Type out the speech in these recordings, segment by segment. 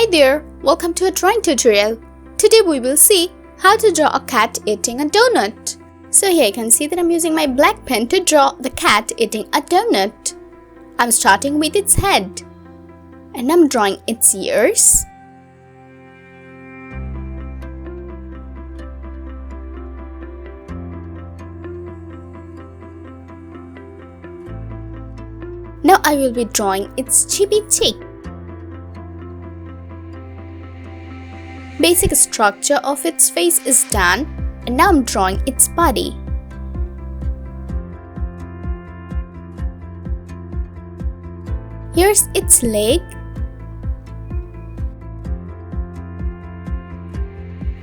Hi there, welcome to a drawing tutorial. Today we will see how to draw a cat eating a donut. So here you can see that I'm using my black pen to draw the cat eating a donut. I'm starting with its head and I'm drawing its ears, now I will be drawing its chibi cheek. Basic structure of its face is done and now I'm drawing its body. Here's its leg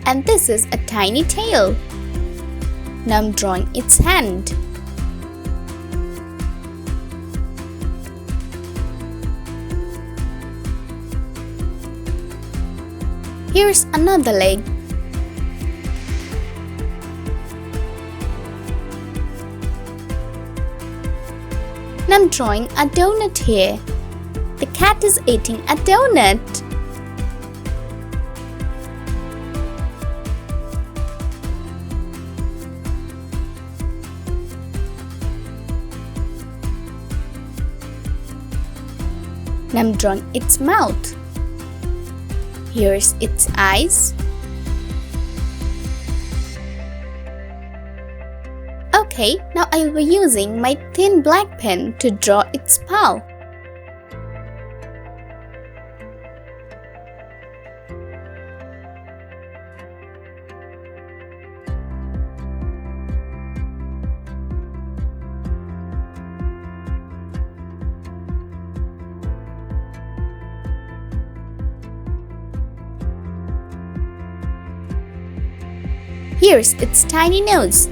and this is a tiny tail. Now I'm drawing its hand. Here's another leg. Now I'm drawing a donut here. The cat is eating a donut. Now I'm drawing its mouth. Here's its eyes. Okay, now I'll be using my thin black pen to draw its paw. Here's its tiny nose.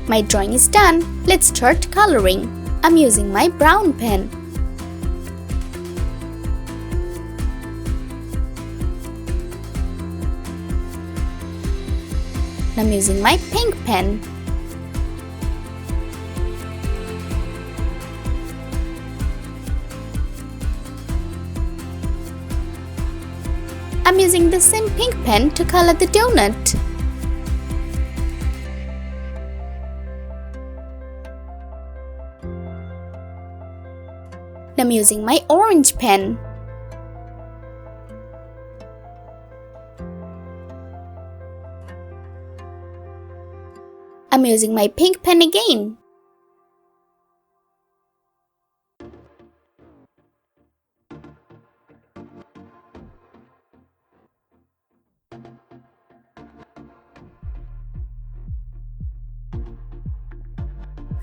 My drawing is done. Let's start coloring. I'm using my brown pen. I'm using my pink pen. I'm using the same pink pen to color the donut. I'm using my orange pen. I'm using my pink pen again.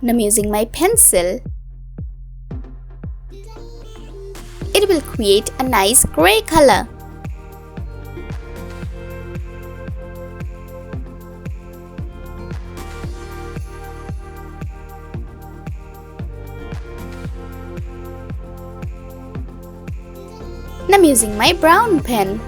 And I'm using my pencil. It will create a nice gray color. And I'm using my brown pen.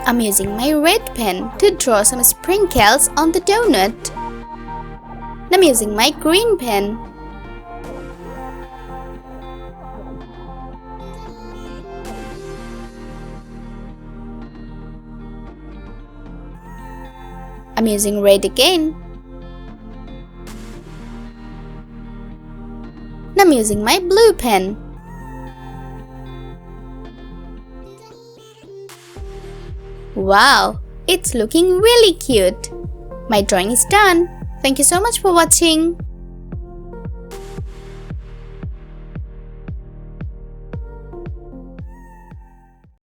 I'm using my red pen to draw some sprinkles on the donut. I'm using my green pen. I'm using red again. I'm using my blue pen. Wow, it's looking really cute. My drawing is done. Thank you so much for watching.